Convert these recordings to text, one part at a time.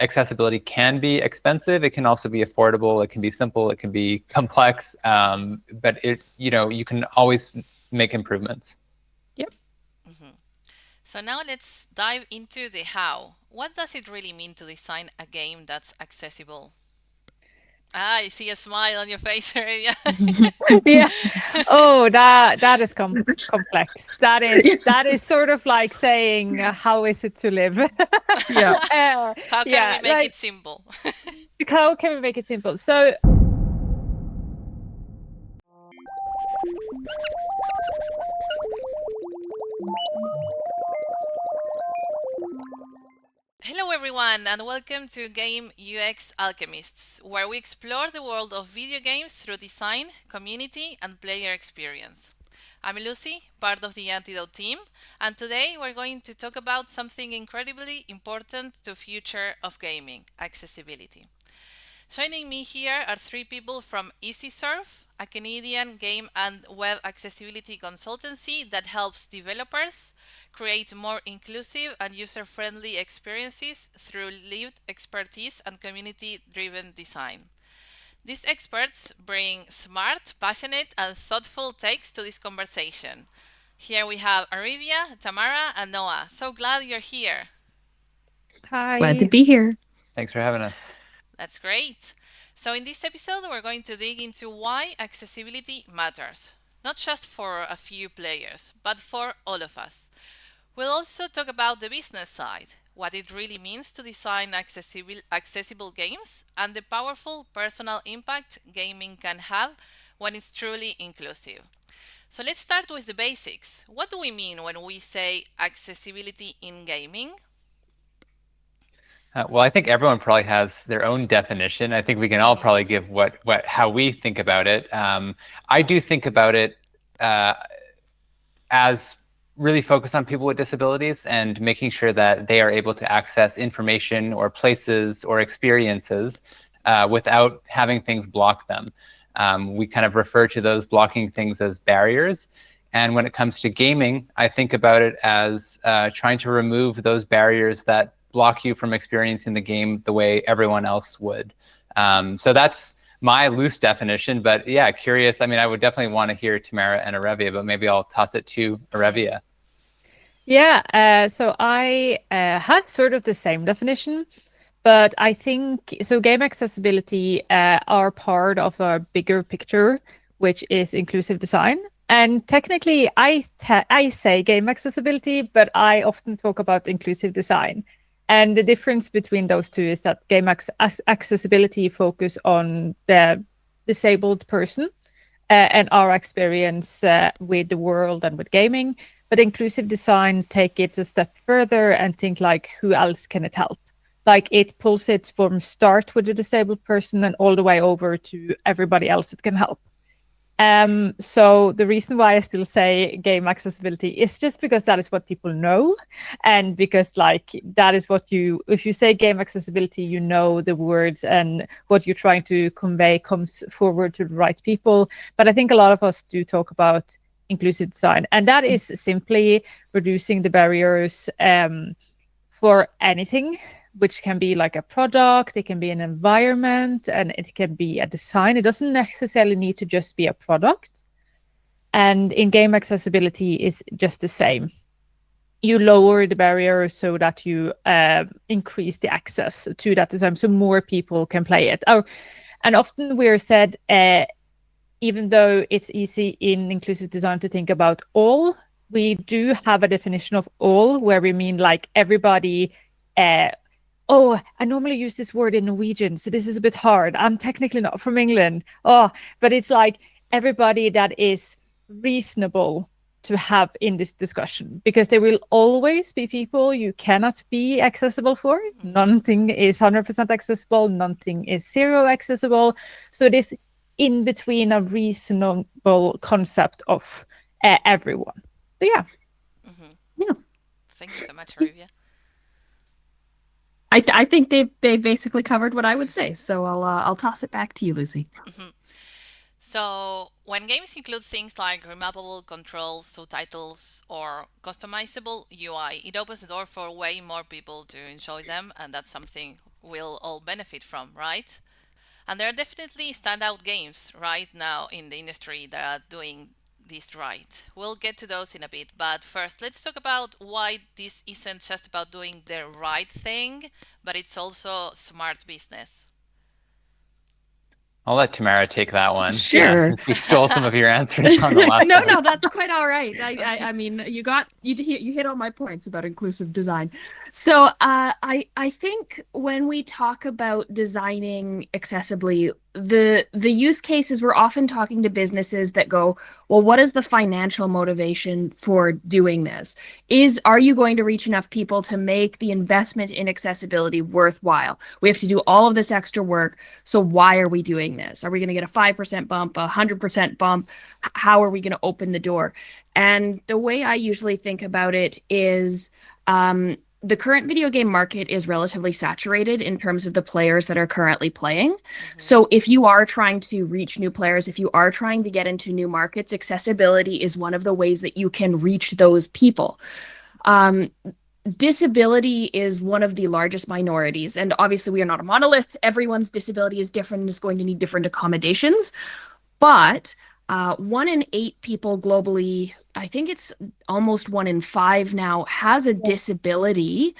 accessibility can be expensive. It can also be affordable. It can be simple. It can be complex. But you can always make improvements. Yep. Mhm. So now let's dive into the how. What does it really mean to design a game that's accessible? I see a smile on your face, Arabia. Yeah. Oh, that is complex. That is sort of like saying, how is it to live? How uh, can we yeah, make it like simple? how can we make it simple? So Hello, everyone, and welcome to Game UX Alchemists, where we explore the world of video games through design, community, and player experience. I'm Lucy, part of the Antidote team, and today we're going to talk about something incredibly important to future of gaming: accessibility. Joining me here are three people from EasySurf, a Canadian game and web accessibility consultancy that helps developers create more inclusive and user-friendly experiences through lived expertise and community-driven design. These experts bring smart, passionate, and thoughtful takes to this conversation. Here we have Arivia, Tamara, and Noah. So glad you're here. hi. Glad to be here. Thanks for having us. That's great. So, in this episode, we're going to dig into why accessibility matters, not just for a few players, but for all of us. We'll also talk about the business side, what it really means to design accessible games, and the powerful personal impact gaming can have when it's truly inclusive. So, let's start with the basics. What do we mean when we say accessibility in gaming? Well, I think everyone probably has their own definition. I think we can all probably give how we think about it. I do think about it as really focused on people with disabilities and making sure that they are able to access information or places or experiences without having things block them. We kind of refer to those blocking things as barriers. And when it comes to gaming, I think about it as trying to remove those barriers that block you from experiencing the game the way everyone else would. So that's my loose definition, but yeah, curious. I mean, I would definitely want to hear Tamara and Arevia, but maybe I'll toss it to Arevia. Yeah, so I had sort of the same definition, but I think so. Game accessibility are part of a bigger picture, which is inclusive design. And technically, I say game accessibility, but I often talk about inclusive design. And the difference between those two is that game accessibility focus on the disabled person and our experience with the world and with gaming. But inclusive design take it a step further and think like, who else can it help? Like it pulls it from start with a disabled person and all the way over to everybody else it can help. So the reason why I still say game accessibility is just because that is what people know, and because like that is what if you say game accessibility, you know the words and what you're trying to convey comes forward to the right people. But I think a lot of us do talk about inclusive design, and that is simply reducing the barriers for anything, which can be like a product, it can be an environment, and it can be a design. It doesn't necessarily need to just be a product. And in game accessibility is just the same. You lower the barrier so that you increase the access to that design, so more people can play it. And often we're said, even though it's easy in inclusive design to think about all, we do have a definition of all where we mean like everybody. Oh, I normally use this word in Norwegian, so this is a bit hard. I'm technically not from England. Oh, but it's like everybody that is reasonable to have in this discussion, because there will always be people you cannot be accessible for. Nothing is 100% accessible. Nothing is zero accessible. So it is in between a reasonable concept of everyone. So yeah. Yeah. Thank you so much, Arivia. I think they've basically covered what I would say. So I'll toss it back to you, Lucy. So, when games include things like remappable controls, subtitles, or customizable UI, it opens the door for way more people to enjoy them, and that's something will all benefit from, right? And there are definitely standout games right now in the industry that are doing this right. We'll get to those in a bit, but first let's talk about why this isn't just about doing the right thing, but it's also smart business. I'll let Tamara take that one. Sure. Since we stole some of your answers on the last No, one. no, that's quite all right. I mean, you hit all my points about inclusive design. So, I think when we talk about designing accessibly, the use cases, we're often talking to businesses that go, well, what is the financial motivation for doing this? Are you going to reach enough people to make the investment in accessibility worthwhile? We have to do all of this extra work. So why are we doing this? Are we going to get a 5% bump, a 100% bump? How are we going to open the door? And the way I usually think about it is, the current video game market is relatively saturated in terms of the players that are currently playing. So if you are trying to reach new players, if you are trying to get into new markets, accessibility is one of the ways that you can reach those people. Disability is one of the largest minorities, and obviously we are not a monolith. Everyone's disability is different and is going to need different accommodations. But 1 in 8 people globally, I think it's almost 1 in 5 now, has a disability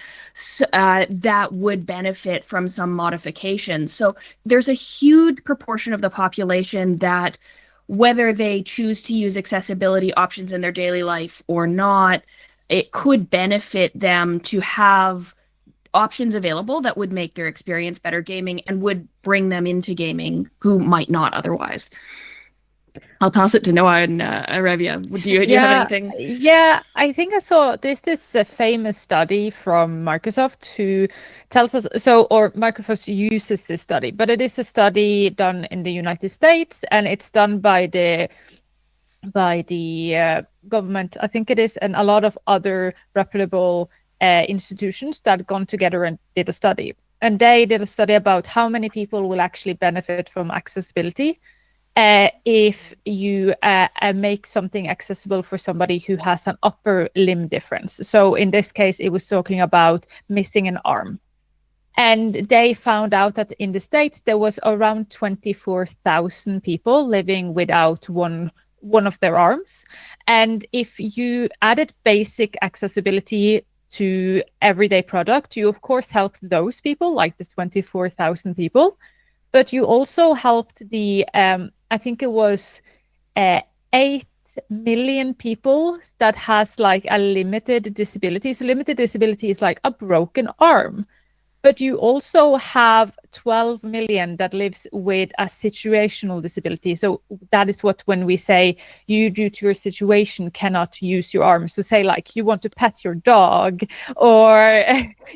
that would benefit from some modification. So there's a huge proportion of the population that, whether they choose to use accessibility options in their daily life or not, it could benefit them to have options available that would make their experience better gaming and would bring them into gaming who might not otherwise. I'll toss it to Noah and Arevia. Do you have anything? Yeah, I think I saw this is a famous study from Microsoft who tells us, or Microsoft uses this study, but it is a study done in the United States, and it's done by the government, I think it is, and a lot of other reputable institutions that gone together and did a study. And they did a study about how many people will actually benefit from accessibility if you make something accessible for somebody who has an upper limb difference. So in this case, it was talking about missing an arm. And they found out that in the States, there was around 24,000 people living without one of their arms. And if you added basic accessibility to everyday product, you of course helped those people, like the 24,000 people, but you also helped the, I think it was 8 million people that has like a limited disability. So limited disability is like a broken arm. But you also have 12 million that lives with a situational disability. So that is what, when we say you, due to your situation, cannot use your arms. So say like you want to pet your dog, or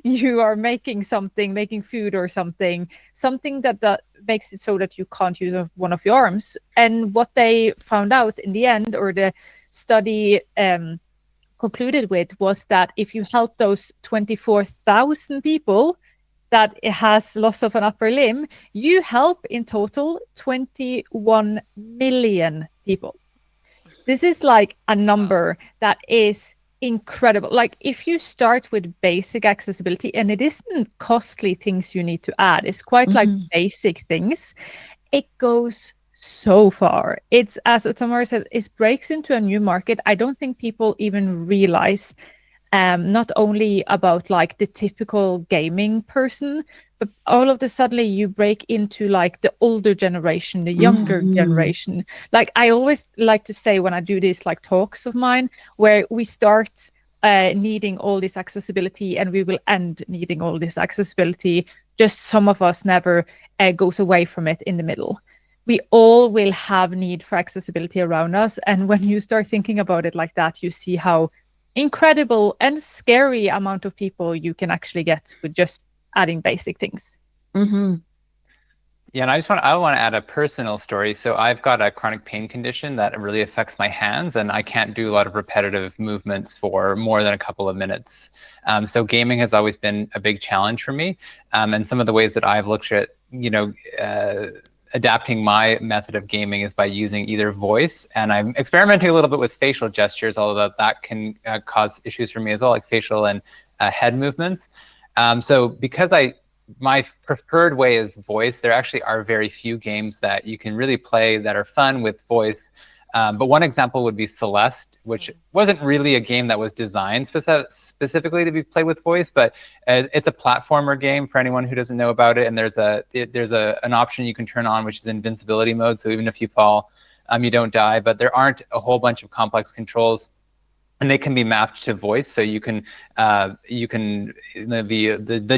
you are making food or something that makes it so that you can't use one of your arms. And what they found out in the end, or the study concluded with, was that if you help those 24,000 people that it has loss of an upper limb, you help in total 21 million people. This is like a number that is incredible. Like if you start with basic accessibility, and it isn't costly things you need to add, it's quite like basic things, it goes so far. It's, as Tamara says, it breaks into a new market. I don't think people even realize not only about like the typical gaming person, but all of a sudden you break into like the older generation, the younger generation. Like I always like to say when I do these like talks of mine, where we start needing all this accessibility and we will end needing all this accessibility, just some of us never goes away from it in the middle. We all will have need for accessibility around us. And when you start thinking about it like that, you see how incredible and scary amount of people you can actually get with just adding basic things. Yeah, and I want to add a personal story. So I've got a chronic pain condition that really affects my hands, and I can't do a lot of repetitive movements for more than a couple of minutes. So gaming has always been a big challenge for me. And some of the ways that I've looked at, adapting my method of gaming is by using either voice, and I'm experimenting a little bit with facial gestures, although that can cause issues for me as well, like facial and head movements. So because I my preferred way is voice. There actually are very few games that you can really play that are fun with voice. But one example would be Celeste, which wasn't really a game that was designed specifically to be played with voice, but it's a platformer game for anyone who doesn't know about it. And there's an option you can turn on, which is invincibility mode. So even if you fall, you don't die. But there aren't a whole bunch of complex controls, and they can be mapped to voice. So you can the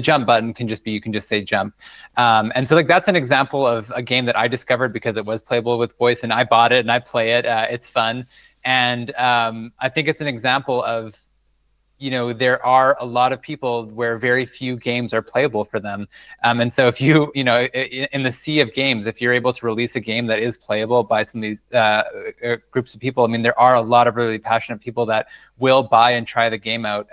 jump button can just be, you can just say jump. And so like that's an example of a game that I discovered because it was playable with voice, and I bought it and I play it. It's fun. And I think it's an example of, there are a lot of people where very few games are playable for them. And so if in the sea of games, if you're able to release a game that is playable by some of these groups of people, I mean, there are a lot of really passionate people that will buy and try the game out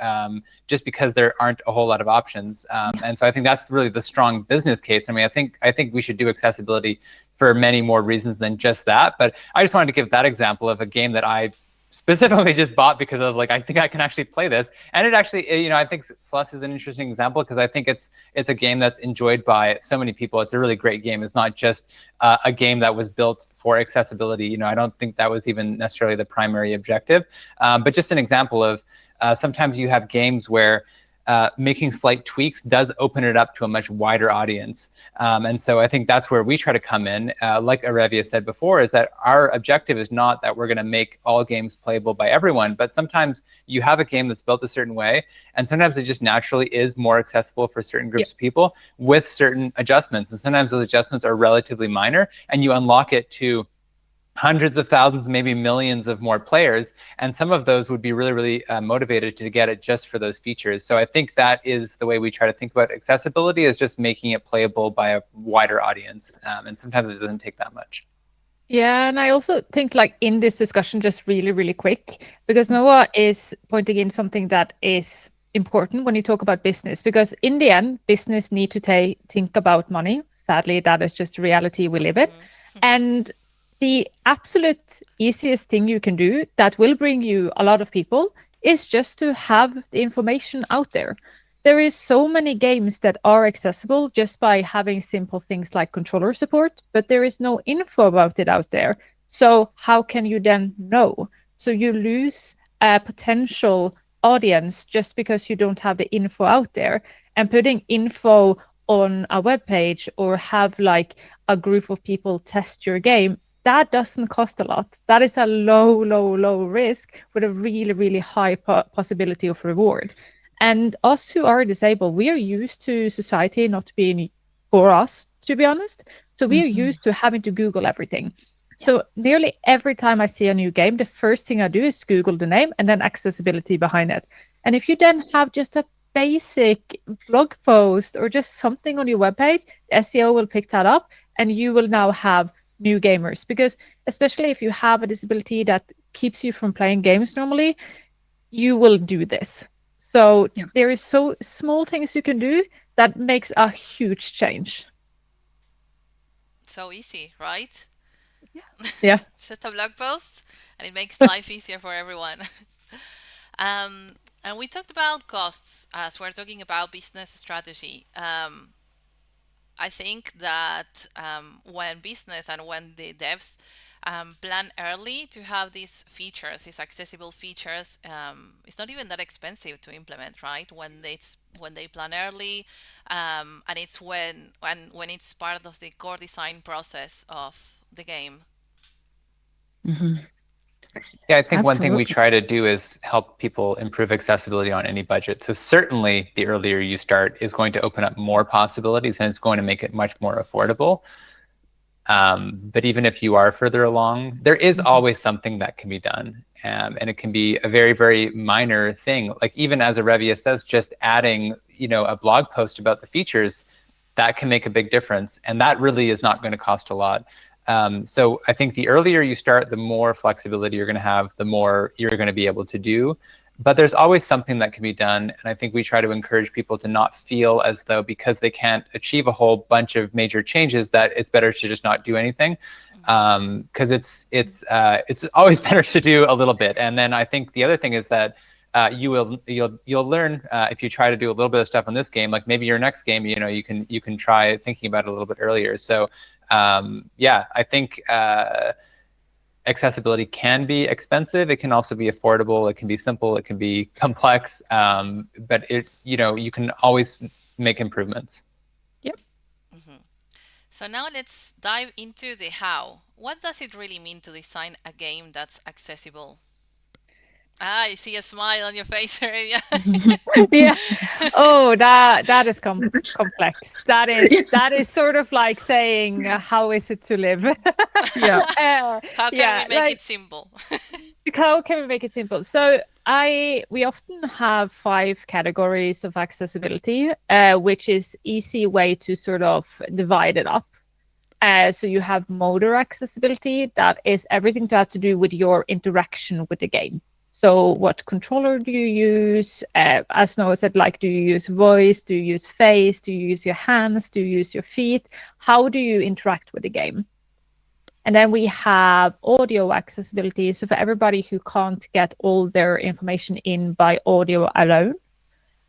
just because there aren't a whole lot of options. And so I think that's really the strong business case. I mean, I think we should do accessibility for many more reasons than just that. But I just wanted to give that example of a game that I specifically just bought because I was like, I think I can actually play this. And it actually, I think Celeste is an interesting example because I think it's a game that's enjoyed by so many people. It's a really great game. It's not just a game that was built for accessibility. I don't think that was even necessarily the primary objective, but just an example of sometimes you have games where making slight tweaks does open it up to a much wider audience. And so I think that's where we try to come in. Like Arevia said before, is that our objective is not that we're going to make all games playable by everyone, but sometimes you have a game that's built a certain way, and sometimes it just naturally is more accessible for certain groups of people with certain adjustments. And sometimes those adjustments are relatively minor, and you unlock it to hundreds of thousands, maybe millions of more players. And some of those would be really, really motivated to get it just for those features. So I think that is the way we try to think about accessibility, is just making it playable by a wider audience. And sometimes it doesn't take that much. Yeah, and I also think like in this discussion, just really, really quick, because Noah is pointing in something that is important when you talk about business, because in the end, business need to think about money. Sadly, that is just the reality we live in. And the absolute easiest thing you can do that will bring you a lot of people is just to have the information out there. There is so many games that are accessible just by having simple things like controller support, but there is no info about it out there. So how can you then know? So you lose a potential audience just because you don't have the info out there. And putting info on a web page or have like a group of people test your game, that doesn't cost a lot. That is a low risk with a really, really high possibility of reward. And us who are disabled, we are used to society not being for us, to be honest. So we are used to having to Google everything. So nearly every time I see a new game, the first thing I do is Google the name and then accessibility behind it. And if you then have just a basic blog post or just something on your webpage, SEO will pick that up and you will now have new gamers. Because especially if you have a disability that keeps you from playing games normally, you will do this. So there is so small things you can do that makes a huge change. So easy, right? Yeah. Just a blog post and it makes life easier for everyone. And we talked about costs as we're talking about business strategy. I think that when business and when the devs plan early to have these features, these accessible features, it's not even that expensive to implement, right? When they plan early, and it's when it's part of the core design process of the game. Yeah, I think one thing we try to do is help people improve accessibility on any budget. So certainly the earlier you start is going to open up more possibilities and it's going to make it much more affordable. But even if you are further along, there is always something that can be done. And it can be a very, very minor thing. Like even as Arevia says, just adding, a blog post about the features, that can make a big difference. And that really is not going to cost a lot. So I think the earlier you start, the more flexibility you're going to have, the more you're going to be able to do. But there's always something that can be done. And I think we try to encourage people to not feel as though because they can't achieve a whole bunch of major changes that it's better to just not do anything. Because it's always better to do a little bit. And then I think the other thing is that you'll learn if you try to do a little bit of stuff on this game, like maybe your next game, you can try thinking about it a little bit earlier. So yeah, I think accessibility can be expensive. It can also be affordable. It can be simple. It can be complex. But you can always make improvements. Yep. Mm-hmm. So now let's dive into the how. What does it really mean to design a game that's accessible? I see a smile on your face, Arabia. Yeah. Oh, that is complex. That is sort of like saying, how is it to live? Yeah. How can we make it simple? How can we make it simple? So we often have 5 categories of accessibility, which is easy way to sort of divide it up. So you have motor accessibility, that is everything to have to do with your interaction with the game. So what controller do you use? As Noah said, like, do you use voice? Do you use face? Do you use your hands? Do you use your feet? How do you interact with the game? And then we have audio accessibility. So for everybody who can't get all their information in by audio alone.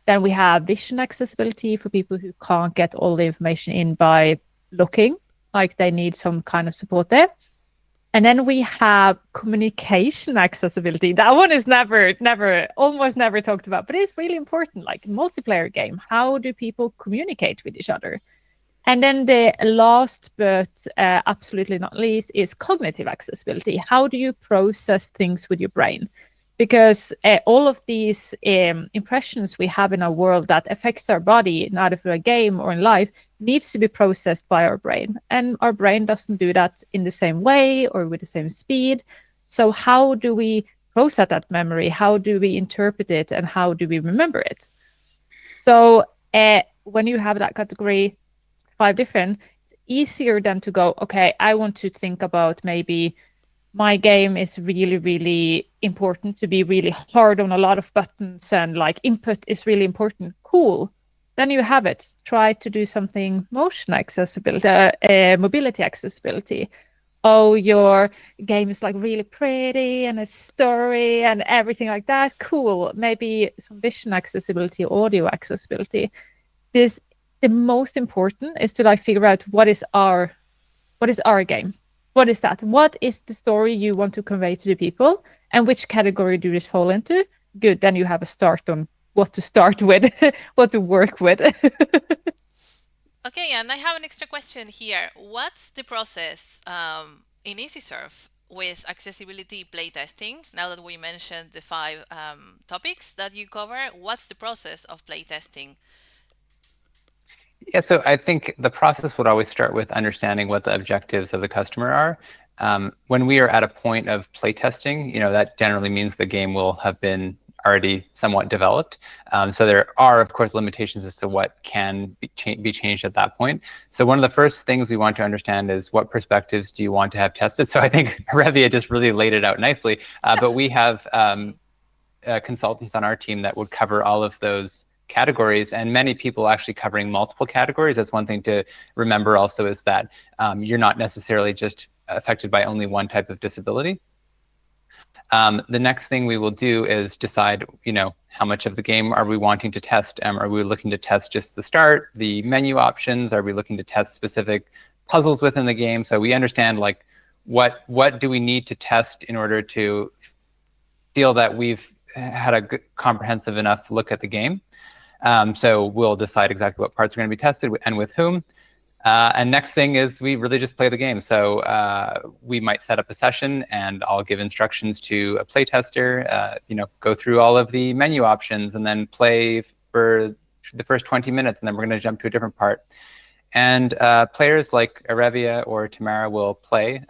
Then we have vision accessibility for people who can't get all the information in by looking, like they need some kind of support there. And then we have communication accessibility. That one is almost never talked about, but it's really important. Like multiplayer game, how do people communicate with each other? And then the last, but absolutely not least, is cognitive accessibility. How do you process things with your brain? Because all of these impressions we have in our world that affects our body, either through a game or in life, needs to be processed by our brain. And our brain doesn't do that in the same way or with the same speed. So how do we process that memory? How do we interpret it? And how do we remember it? So when you have that category, 5 different, it's easier than to go, okay, I want to think about maybe my game is really, really important to be really hard on a lot of buttons and like input is really important. Cool. Then you have it. Try to do something motion accessibility, mobility accessibility. Oh, your game is like really pretty and it's story and everything like that. Cool. Maybe some vision accessibility, audio accessibility. The most important is to like figure out what is our game. What is that? What is the story you want to convey to the people? And which category do this fall into? Good, then you have a start on what to start with, what to work with. Okay, and I have an extra question here. What's the process in EasySurf with accessibility playtesting? Now that we mentioned the 5 topics that you cover, what's the process of playtesting? Yeah, so I think the process would always start with understanding what the objectives of the customer are. When we are at a point of playtesting, that generally means the game will have been already somewhat developed. So there are, of course, limitations as to what can be changed at that point. So one of the first things we want to understand is what perspectives do you want to have tested? So I think Revia just really laid it out nicely. But we have consultants on our team that would cover all of those categories, and many people actually covering multiple categories. That's one thing to remember also, is that you're not necessarily just affected by only one type of disability. The next thing we will do is decide, how much of the game are we wanting to test? Are we looking to test just the start, the menu options? Are we looking to test specific puzzles within the game? So we understand like what do we need to test in order to feel that we've had a good, comprehensive enough look at the game. So we'll decide exactly what parts are going to be tested and with whom. And next thing is we really just play the game. So we might set up a session and I'll give instructions to a playtester, go through all of the menu options and then play for the first 20 minutes, and then we're going to jump to a different part. And players like Arevia or Tamara will play,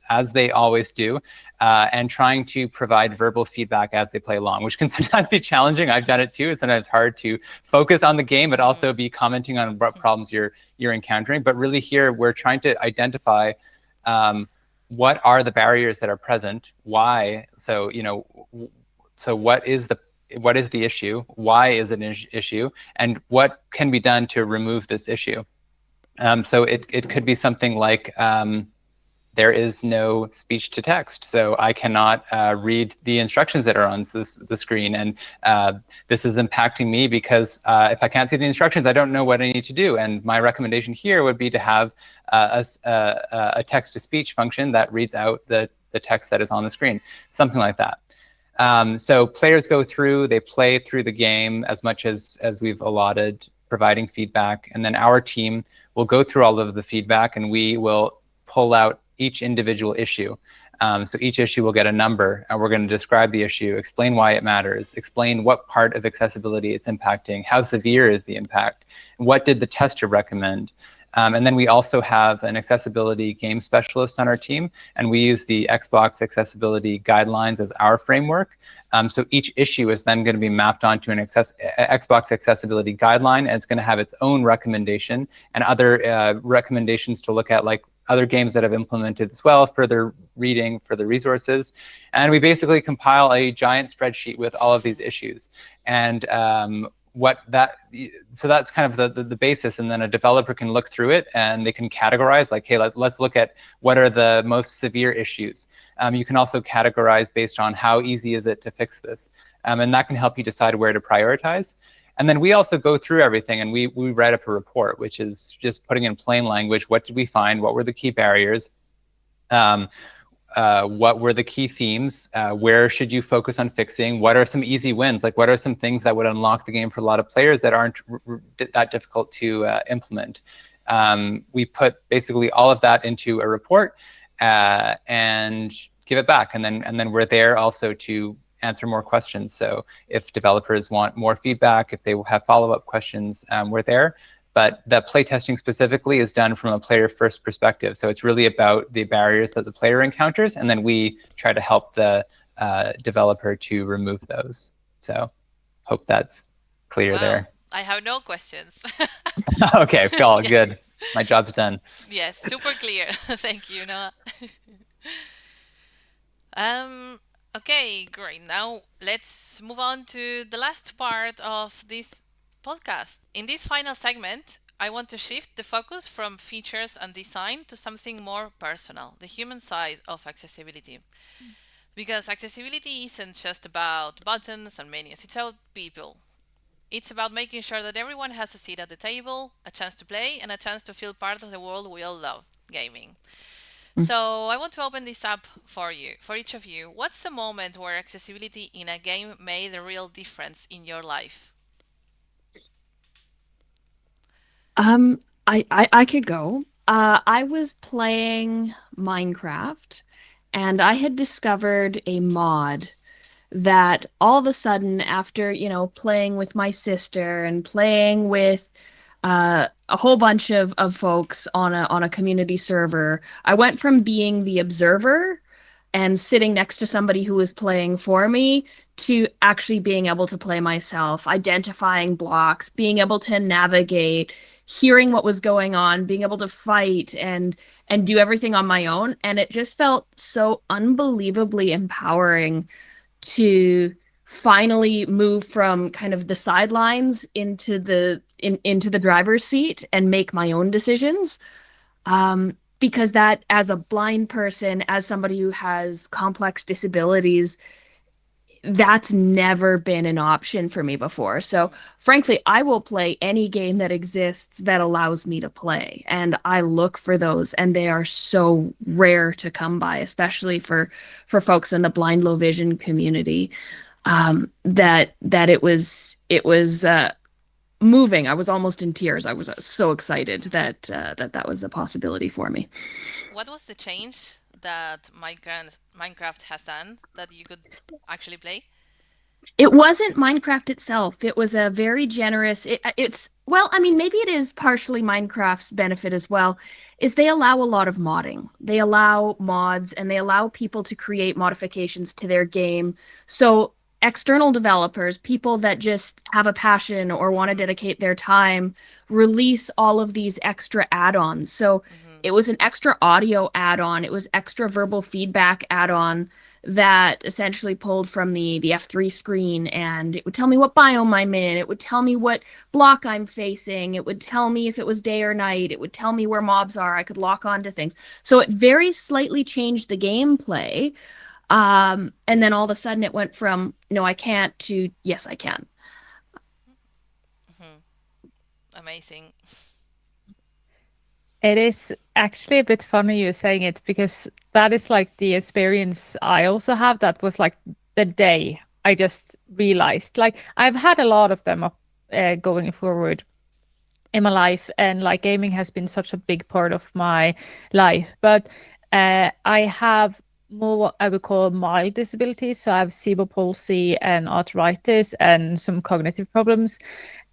as they always do, and trying to provide verbal feedback as they play along, which can sometimes be challenging. I've done it too. It's sometimes hard to focus on the game, but also be commenting on what problems you're encountering. But really here, we're trying to identify what are the barriers that are present, why. So, so what is the issue? Why is it an issue? And what can be done to remove this issue? So it could be something like, there is no speech to text. So I cannot read the instructions that are on the screen. And this is impacting me because if I can't see the instructions, I don't know what I need to do. And my recommendation here would be to have a text-to-speech function that reads out the text that is on the screen, something like that. So players go through, they play through the game as much as we've allotted, providing feedback. And then our team will go through all of the feedback, and we will pull out each individual issue. So each issue will get a number, and we're going to describe the issue, explain why it matters, explain what part of accessibility it's impacting, how severe is the impact, what did the tester recommend. And then we also have an accessibility game specialist on our team, and we use the Xbox accessibility guidelines as our framework. So each issue is then going to be mapped onto an Xbox accessibility guideline, and it's going to have its own recommendation and other recommendations to look at, like other games that have implemented as well, further reading, further resources. And we basically compile a giant spreadsheet with all of these issues. And so that's kind of the basis, and then a developer can look through it and they can categorize, like, hey, let's look at what are the most severe issues. You can also categorize based on how easy is it to fix this, and that can help you decide where to prioritize. And then we also go through everything, and we write up a report, which is just putting in plain language, what did we find, what were the key barriers, what were the key themes, where should you focus on fixing, what are some easy wins, like what are some things that would unlock the game for a lot of players that aren't that difficult to implement. We put basically all of that into a report and give it back, and then we're there also to answer more questions. So if developers want more feedback, if they have follow-up questions, we're there. But the playtesting specifically is done from a player-first perspective. So it's really about the barriers that the player encounters, and then we try to help the developer to remove those. So hope that's clear there. I have no questions. Okay, all good. My job's done. Yes, super clear. Thank you, Noah. Okay, great. Now let's move on to the last part of this podcast. In this final segment, I want to shift the focus from features and design to something more personal, the human side of accessibility. Because accessibility isn't just about buttons and menus, it's about people. It's about making sure that everyone has a seat at the table, a chance to play, and a chance to feel part of the world we all love, gaming. So I want to open this up for you, for each of you. What's the moment where accessibility in a game made a real difference in your life? I could go. I was playing Minecraft, and I had discovered a mod that all of a sudden, after, playing with my sister and playing with a whole bunch of folks on a community server, I went from being the observer and sitting next to somebody who was playing for me to actually being able to play myself, identifying blocks, being able to navigate, hearing what was going on, being able to fight and do everything on my own. And it just felt so unbelievably empowering to finally move from kind of the sidelines into the driver's seat and make my own decisions. Because that, as a blind person, as somebody who has complex disabilities, that's never been an option for me before. So frankly, I will play any game that exists that allows me to play. And I look for those, and they are so rare to come by, especially for folks in the blind, low vision community, that it was moving. I was almost in tears. I was so excited that was a possibility for me. What was the change that Minecraft has done that you could actually play? It wasn't Minecraft itself. It was a very generous, maybe it is partially Minecraft's benefit as well, is they allow a lot of modding. They allow mods, and they allow people to create modifications to their game. So external developers, people that just have a passion or want to dedicate their time, release all of these extra add-ons. So it was an extra audio add-on. It was extra verbal feedback add-on that essentially pulled from the F3 screen, and it would tell me what biome I'm in. It would tell me what block I'm facing. It would tell me if it was day or night. It would tell me where mobs are. I could lock onto things. So it very slightly changed the gameplay. And then all of a sudden it went from no, I can't to yes, I can. Amazing. It is actually a bit funny you saying it, because that is like the experience I also have. That was like the day I just realized, like I've had a lot of them going forward in my life, and like gaming has been such a big part of my life. But I have more what I would call mild disabilities. So I have cerebral palsy and arthritis and some cognitive problems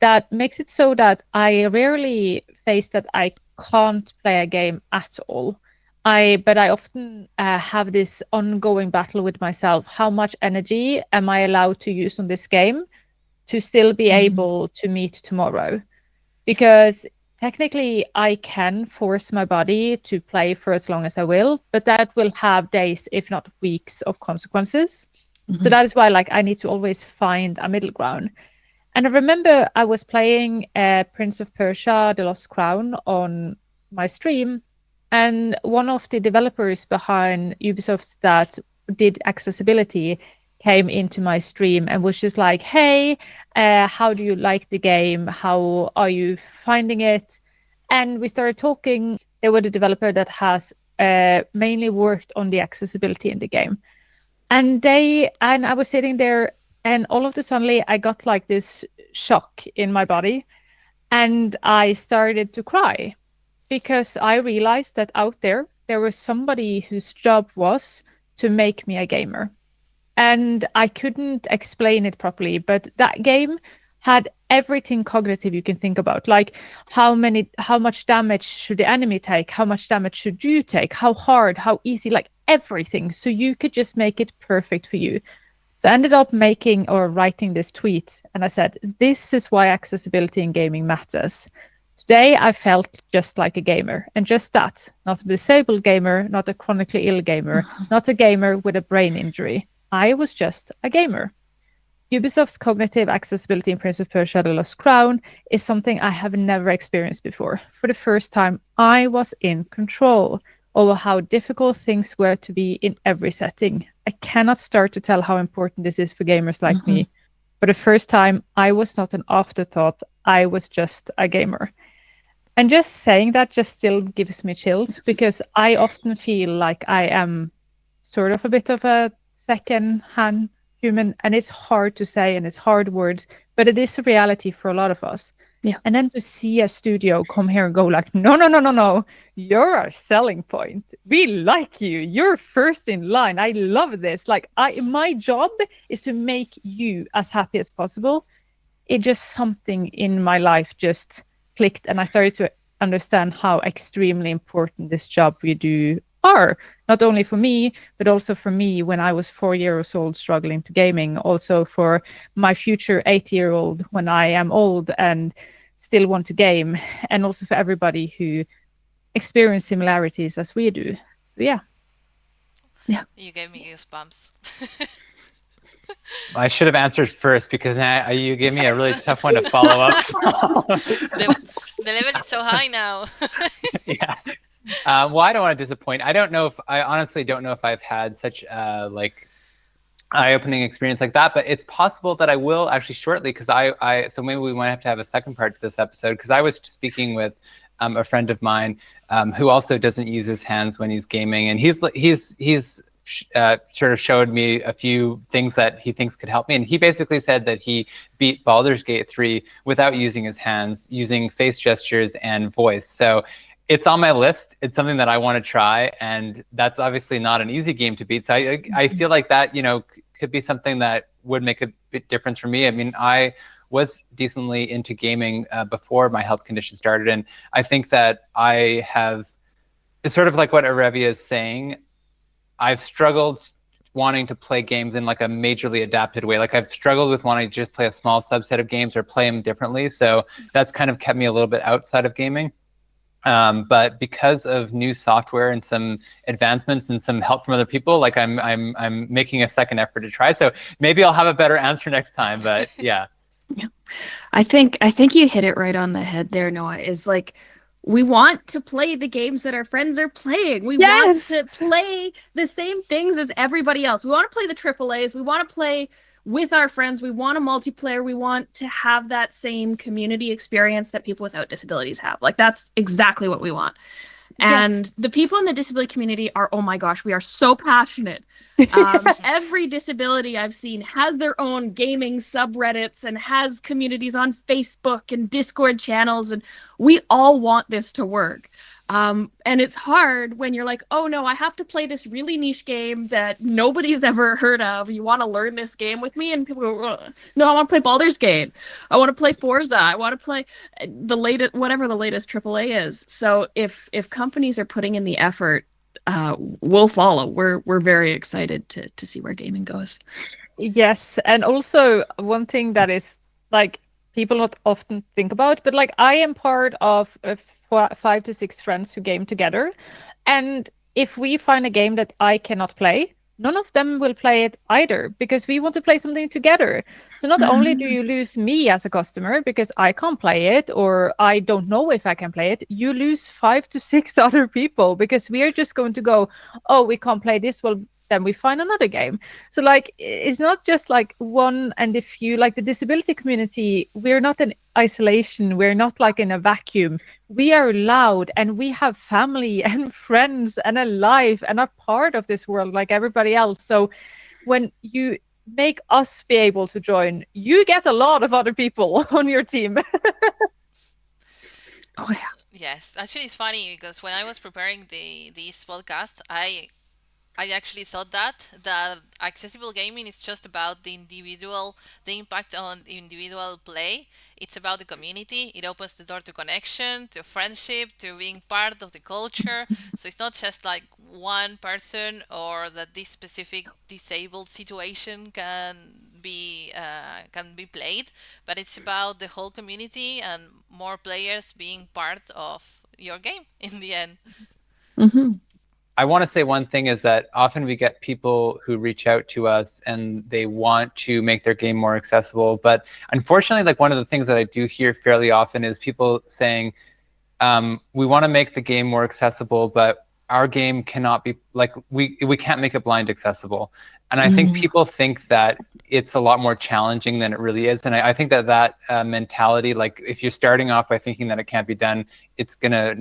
that makes it so that I rarely face that I can't play a game at all. But I often have this ongoing battle with myself. How much energy am I allowed to use on this game to still be able to meet tomorrow? Because technically I can force my body to play for as long as I will, but that will have days, if not weeks, of consequences. So that is why like I need to always find a middle ground. And I remember I was playing Prince of Persia: The Lost Crown on my stream, and one of the developers behind Ubisoft that did accessibility came into my stream and was just like, hey, how do you like the game? How are you finding it? And we started talking. They were the developer that has mainly worked on the accessibility in the game. And I was sitting there, and all of a sudden I got like this shock in my body, and I started to cry, because I realized that out there was somebody whose job was to make me a gamer. And I couldn't explain it properly, but that game had everything cognitive you can think about, like how much damage should the enemy take, how much damage should you take, how hard, how easy, like everything. So you could just make it perfect for you. So I ended up making or writing this tweet, and I said, this is why accessibility in gaming matters. Today I felt just like a gamer, and just that, not a disabled gamer, not a chronically ill gamer, not a gamer with a brain injury. I was just a gamer. Ubisoft's cognitive accessibility in Prince of Persia: The Lost Crown is something I have never experienced before. For the first time, I was in control over how difficult things were to be in every setting. I cannot start to tell how important this is for gamers like me. For the first time, I was not an afterthought. I was just a gamer. And just saying that just still gives me chills, because I often feel like I am sort of a bit of a second-hand human, and it's hard to say, and it's hard words, but it is a reality for a lot of us. Yeah. And then to see a studio come here and go like, no, you're our selling point. We like you. You're first in line. I love this. Like, my job is to make you as happy as possible. It just, something in my life just clicked, and I started to understand how extremely important this job we do are, not only for me, but also for me when I was 4 years old struggling to gaming, also for my future 8-year-old when I am old and still want to game, and also for everybody who experience similarities as we do. So yeah. You gave me goosebumps. I should have answered first, because now you gave me a really tough one to follow up. The level is so high now. Yeah. Well, I don't want to disappoint. I honestly don't know if I've had such like eye-opening experience like that, but it's possible that I will actually shortly, because so maybe we might have to have a second part to this episode, because I was speaking with a friend of mine who also doesn't use his hands when he's gaming, and he's sort of showed me a few things that he thinks could help me. And he basically said that he beat Baldur's Gate 3 without using his hands, using face gestures and voice. So it's on my list. It's something that I want to try. And that's obviously not an easy game to beat. So I feel like that, could be something that would make a big difference for me. I mean, I was decently into gaming before my health condition started. And I think that it's sort of like what Arevia is saying. I've struggled wanting to play games in like a majorly adapted way. Like I've struggled with wanting to just play a small subset of games or play them differently. So that's kind of kept me a little bit outside of gaming. But because of new software and some advancements and some help from other people, like I'm making a second effort to try. So maybe I'll have a better answer next time. But yeah. I think you hit it right on the head there, Noah, is like we want to play the games that our friends are playing. We want to play the same things as everybody else. We want to play the AAAs. We want to play with our friends. We want a multiplayer. We want to have that same community experience that people without disabilities have. Like, that's exactly what we want. And the people in the disability community are, oh my gosh, we are so passionate. Every disability I've seen has their own gaming subreddits and has communities on Facebook and Discord channels, and we all want this to work. And it's hard when you're like, oh no, I have to play this really niche game that nobody's ever heard of. You want to learn this game with me? And people go, ugh. No, I want to play Baldur's Gate. I want to play Forza. I want to play the latest, whatever the latest AAA is. So if companies are putting in the effort, we'll follow. We're very excited to see where gaming goes. Yes, and also one thing that is like people not often think about, but like I am part of 5 to 6 friends who game together, and if we find a game that I cannot play, none of them will play it either because we want to play something together. So not only do you lose me as a customer because I can't play it or I don't know if I can play it, you lose 5 to 6 other people because we are just going to go, oh, we can't play this. Well, then we find another game. So like, it's not just like one and a few, like the disability community, we're not in isolation. We're not like in a vacuum. We are loud and we have family and friends and a life and are part of this world like everybody else. So when you make us be able to join, you get a lot of other people on your team. Oh yeah. Yes, actually, it's funny because when I was preparing this podcast, I actually thought that accessible gaming is just about the impact on individual play. It's about the community. It opens the door to connection, to friendship, to being part of the culture. So it's not just like one person or that this specific disabled situation can be played, but it's about the whole community and more players being part of your game in the end. Mm-hmm. I want to say one thing is that often we get people who reach out to us and they want to make their game more accessible. But unfortunately, like one of the things that I do hear fairly often is people saying, we want to make the game more accessible, but our game cannot be like, we can't make it blind accessible. And I think people think that it's a lot more challenging than it really is. And I think that mentality, like if you're starting off by thinking that it can't be done, it's gonna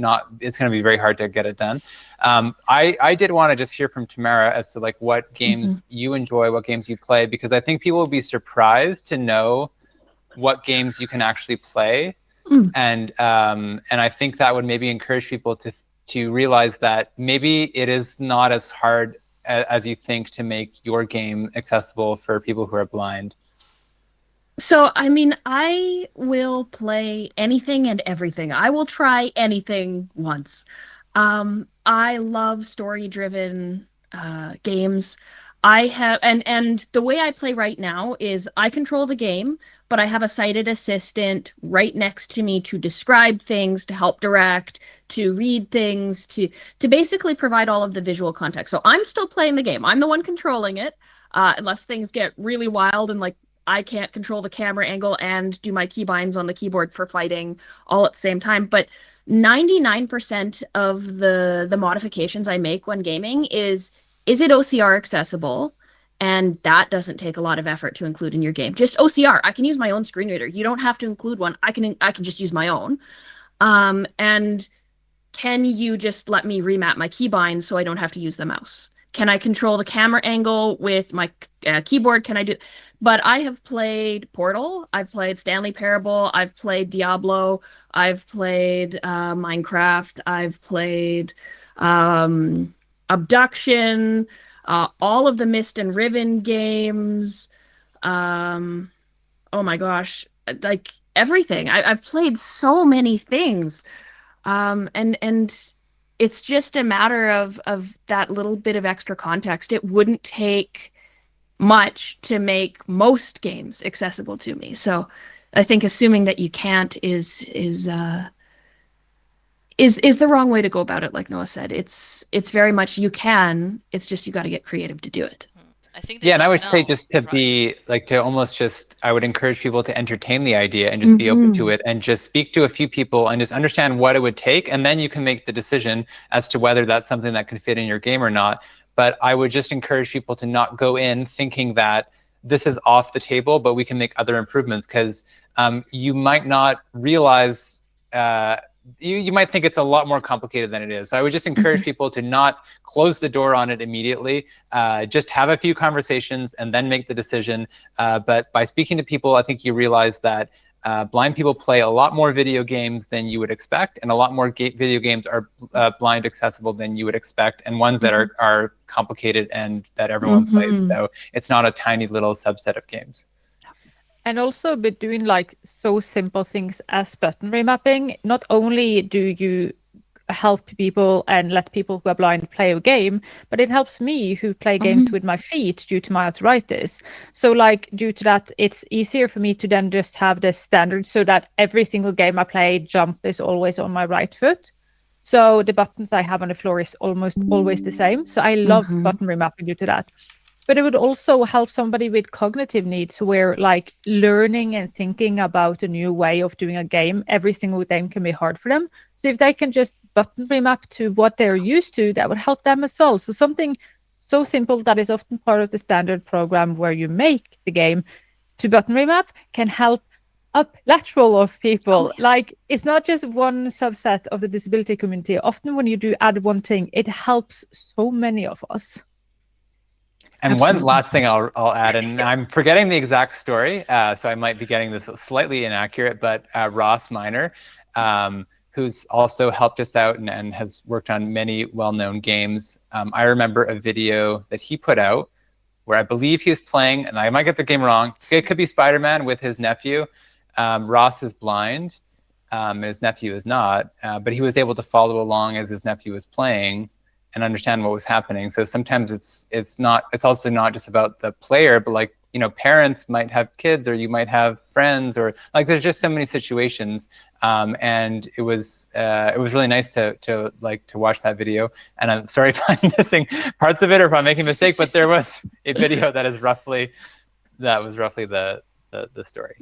be very hard to get it done. I did want to just hear from Tamara as to like what games you enjoy, what games you play, because I think people will be surprised to know what games you can actually play. And I think that would maybe encourage people to realize that maybe it is not as hard as you think to make your game accessible for people who are blind. So, I mean, I will play anything and everything. I will try anything once. I love story-driven games. I have, and the way I play right now is I control the game, but I have a sighted assistant right next to me to describe things, to help direct, to read things, to basically provide all of the visual context. So I'm still playing the game. I'm the one controlling it, unless things get really wild and like I can't control the camera angle and do my keybinds on the keyboard for fighting all at the same time. But 99% of the modifications I make when gaming is it OCR accessible? And that doesn't take a lot of effort to include in your game. Just OCR. I can use my own screen reader. You don't have to include one. I can just use my own. And can you just let me remap my keybind so I don't have to use the mouse? Can I control the camera angle with my keyboard? Can I do? But I have played Portal. I've played Stanley Parable. I've played Diablo. I've played Minecraft. I've played Abduction. All of the Mist and Riven games. Oh my gosh, like everything. I've played so many things, and it's just a matter of that little bit of extra context. It wouldn't take much to make most games accessible to me. So I think assuming that you can't is is the wrong way to go about it. Like Noah said, it's very much you can. It's just you got to get creative to do it. I think they Yeah, and I don't would say know, just to right? be like to almost just I would encourage people to entertain the idea and just be open to it and just speak to a few people and just understand what it would take, and then you can make the decision as to whether that's something that can fit in your game or not. But I would just encourage people to not go in thinking that this is off the table, but we can make other improvements, because you might not realize you might think it's a lot more complicated than it is. So I would just encourage people to not close the door on it immediately. Just have a few conversations and then make the decision. But by speaking to people, I think you realize that blind people play a lot more video games than you would expect, and a lot more video games are blind accessible than you would expect, and ones that are complicated and that everyone plays. So it's not a tiny little subset of games. And also by doing like so simple things as button remapping, not only do you help people and let people who are blind play a game, but it helps me who play games with my feet due to my arthritis. So like due to that, it's easier for me to then just have the standard so that every single game I play, jump is always on my right foot. So the buttons I have on the floor is almost always the same. So I love button remapping due to that. But it would also help somebody with cognitive needs where like learning and thinking about a new way of doing a game, every single game can be hard for them. So if they can just button remap to what they're used to, that would help them as well. So something so simple that is often part of the standard program where you make the game to button remap can help a plethora of people. Like it's not just one subset of the disability community. Often when you do add one thing, it helps so many of us. And Absolutely. one last thing I'll add, and I'm forgetting the exact story, so I might be getting this slightly inaccurate, but Ross Minor, who's also helped us out and has worked on many well-known games. I remember a video that he put out where I believe he was playing, and I might get the game wrong, it could be Spider-Man with his nephew. Ross is blind, and his nephew is not, but he was able to follow along as his nephew was playing and understand what was happening. So sometimes it's also not just about the player, but like, you know, parents might have kids, or you might have friends, or like there's just so many situations. And it was really nice to watch that video. And I'm sorry if I'm missing parts of it or if I'm making a mistake, but there was a video that was roughly the story.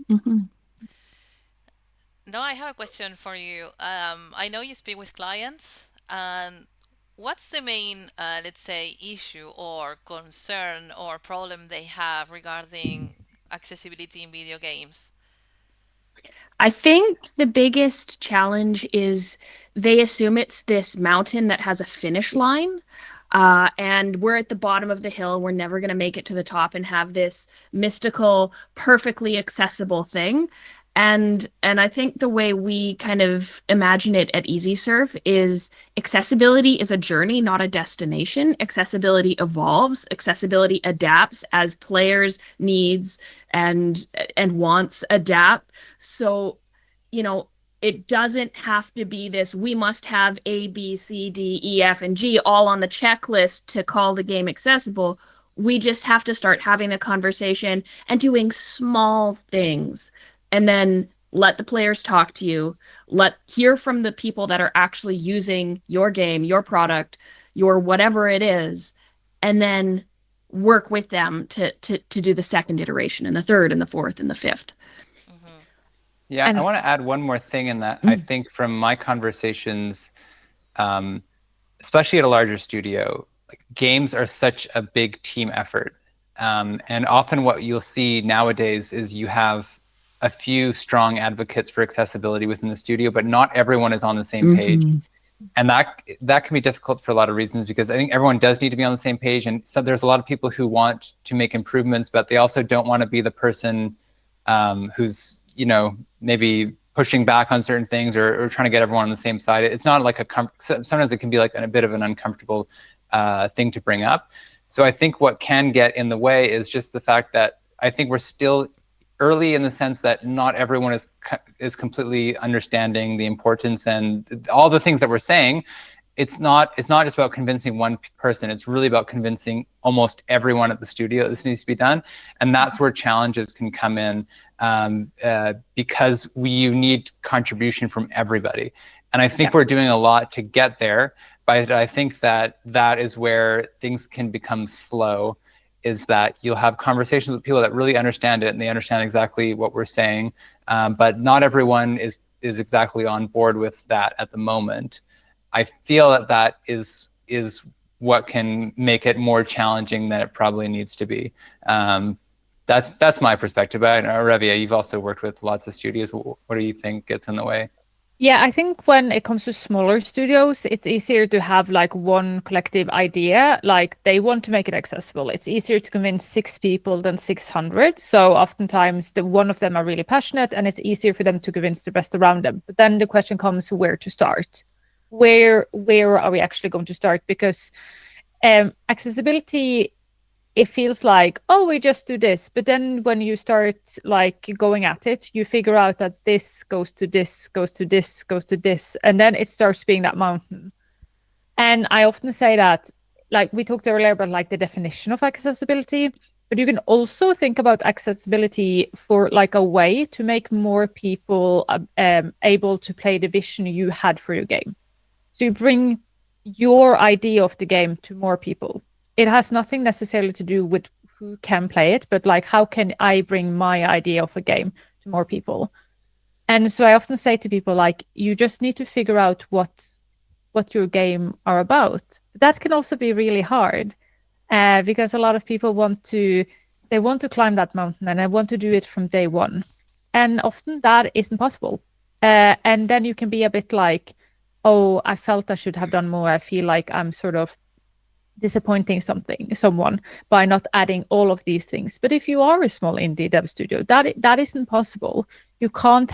No, I have a question for you. I know you speak with clients, and what's the main, let's say, issue or concern or problem they have regarding accessibility in video games? I think the biggest challenge is they assume it's this mountain that has a finish line. And we're at the bottom of the hill. We're never going to make it to the top and have this mystical, perfectly accessible thing. And I think the way we kind of imagine it at EasyServe is accessibility is a journey, not a destination. Accessibility evolves, accessibility adapts as players' needs and wants adapt. So, you know, it doesn't have to be this, we must have A, B, C, D, E, F, and G all on the checklist to call the game accessible. We just have to start having the conversation and doing small things. And then let the players talk to you. Hear from the people that are actually using your game, your product, your whatever it is, and then work with them to do the second iteration and the third and the fourth and the fifth. Yeah, I want to add one more thing in that. I think from my conversations, especially at a larger studio, like games are such a big team effort. And often what you'll see nowadays is you have a few strong advocates for accessibility within the studio, but not everyone is on the same page. And that can be difficult for a lot of reasons, because I think everyone does need to be on the same page. And so there's a lot of people who want to make improvements, but they also don't want to be the person who's, you know, maybe pushing back on certain things or trying to get everyone on the same side. It's not like sometimes it can be like a bit of an uncomfortable thing to bring up. So I think what can get in the way is just the fact that I think we're still early in the sense that not everyone is completely understanding the importance and all the things that we're saying. It's not just about convincing one person. It's really about convincing almost everyone at the studio that this needs to be done. And that's where challenges can come in, because you need contribution from everybody. And I think we're doing a lot to get there, but I think that is where things can become slow, is that you'll have conversations with people that really understand it and they understand exactly what we're saying, but not everyone is exactly on board with that at the moment. I feel that is what can make it more challenging than it probably needs to be. That's my perspective. Revia, you've also worked with lots of studios. What do you think gets in the way? Yeah, I think when it comes to smaller studios, it's easier to have like one collective idea. Like they want to make it accessible. It's easier to convince 6 people than 600. So oftentimes the one of them are really passionate and it's easier for them to convince the rest around them. But then the question comes where to start. Where are we actually going to start? Because accessibility, it feels like, oh, we just do this. But then when you start like going at it, you figure out that this goes to this, goes to this, goes to this. And then it starts being that mountain. And I often say that, like we talked earlier about like the definition of accessibility, but you can also think about accessibility for like a way to make more people able to play the vision you had for your game. So you bring your idea of the game to more people. It has nothing necessarily to do with who can play it, but like how can I bring my idea of a game to more people? And so I often say to people, like, you just need to figure out what your game are about. That can also be really hard because a lot of people want to climb that mountain and they want to do it from day one. And often that isn't possible. And then you can be a bit like, oh, I felt I should have done more. I feel like I'm sort of disappointing someone by not adding all of these things. But if you are a small indie dev studio, that isn't possible. You can't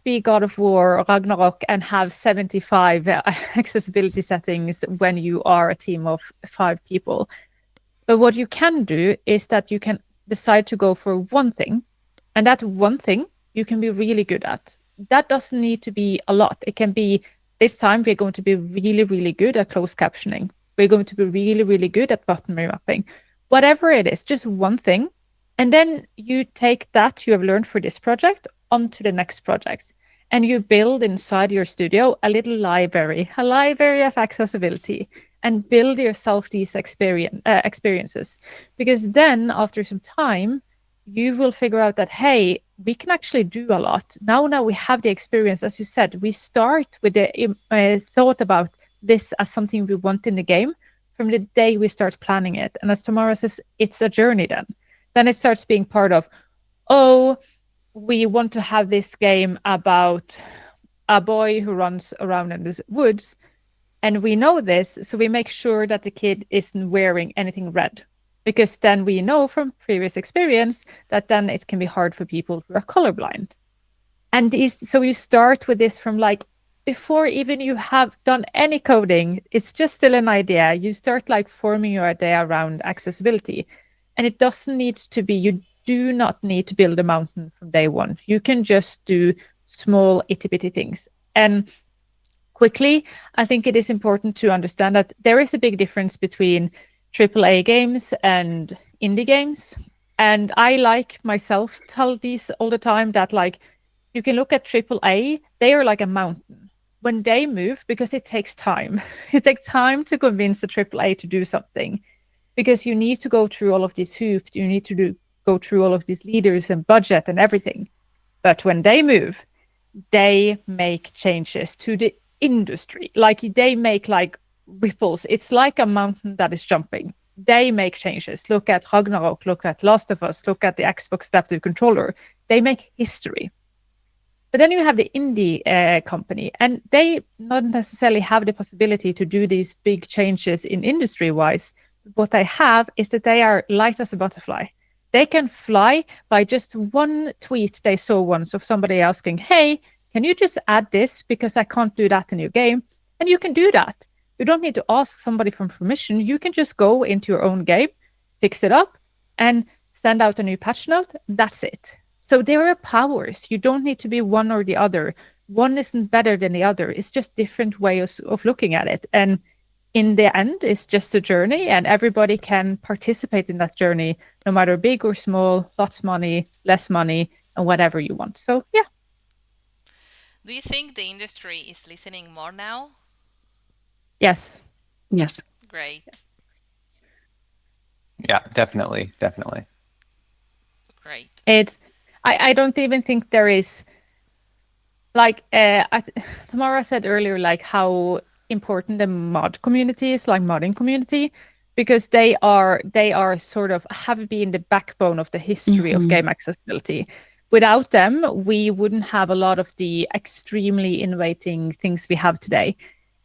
be God of War or Ragnarok and have 75 accessibility settings when you are a team of 5 people. But what you can do is that you can decide to go for one thing, and that one thing you can be really good at. That doesn't need to be a lot. It can be, this time we're going to be really, really good at closed captioning. We're going to be really, really good at button remapping. Whatever it is, just one thing. And then you take that you have learned for this project onto the next project. And you build inside your studio a little library of accessibility, and build yourself these experiences. Because then after some time, you will figure out that, hey, we can actually do a lot. Now we have the experience. As you said, we start with the thought about this as something we want in the game from the day we start planning it. And as Tamara says, it's a journey then. Then it starts being part of, oh, we want to have this game about a boy who runs around in the woods. And we know this, so we make sure that the kid isn't wearing anything red. Because then we know from previous experience that then it can be hard for people who are colorblind. And so you start with this from like, before even you have done any coding, it's just still an idea. You start like forming your idea around accessibility. And it doesn't need to be, you do not need to build a mountain from day one. You can just do small itty bitty things. And quickly, I think it is important to understand that there is a big difference between AAA games and indie games. And I like myself tell these all the time that like, you can look at AAA, they are like a mountain. When they move, because it takes time. It takes time to convince the AAA to do something, because you need to go through all of these hoops. You need to go through all of these leaders and budget and everything. But when they move, they make changes to the industry. Like they make like ripples. It's like a mountain that is jumping. They make changes. Look at Ragnarok, look at Last of Us, look at the Xbox Adaptive Controller. They make history. But then you have the indie company, and they not necessarily have the possibility to do these big changes in industry-wise. What they have is that they are light as a butterfly. They can fly by just one tweet they saw once of somebody asking, hey, can you just add this because I can't do that in your game? And you can do that. You don't need to ask somebody for permission. You can just go into your own game, fix it up, and send out a new patch note. That's it. So there are powers. You don't need to be one or the other. One isn't better than the other. It's just different ways of looking at it. And in the end, it's just a journey, and everybody can participate in that journey, no matter big or small, lots of money, less money, and whatever you want. So, yeah. Do you think the industry is listening more now? Yes. Yes. Great. Yeah, definitely, definitely. Great. I don't even think there is like Tamara said earlier, like how important the mod community is, like modding community, because they are sort of have been the backbone of the history of game accessibility. Without them, we wouldn't have a lot of the extremely innovating things we have today.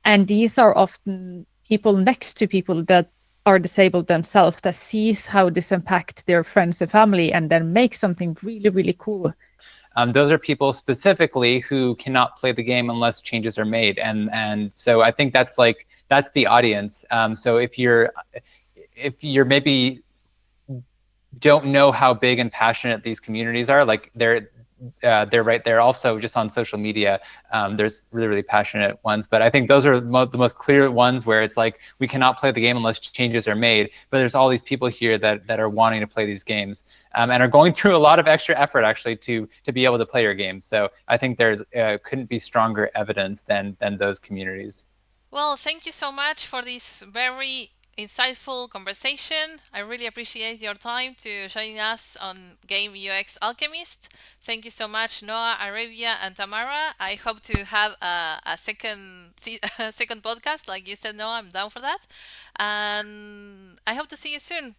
And these are often people next to people that are disabled themselves that sees how this impact their friends and family and then make something really, really cool. Those are people specifically who cannot play the game unless changes are made, and so I think that's the audience. So if you're maybe don't know how big and passionate these communities are, like they're right there. Also, just on social media, there's really passionate ones, but I think those are the most clear ones where it's like we cannot play the game unless changes are made. But there's all these people here that are wanting to play these games and are going through a lot of extra effort actually to be able to play your games. So I think there's couldn't be stronger evidence than those communities. Well, thank you so much for this very insightful conversation. I really appreciate your time to join us on Game UX Alchemist. Thank you so much, Noah, Arabia, and Tamara. I hope to have a second a second podcast, like you said, Noah. I'm down for that, and I hope to see you soon.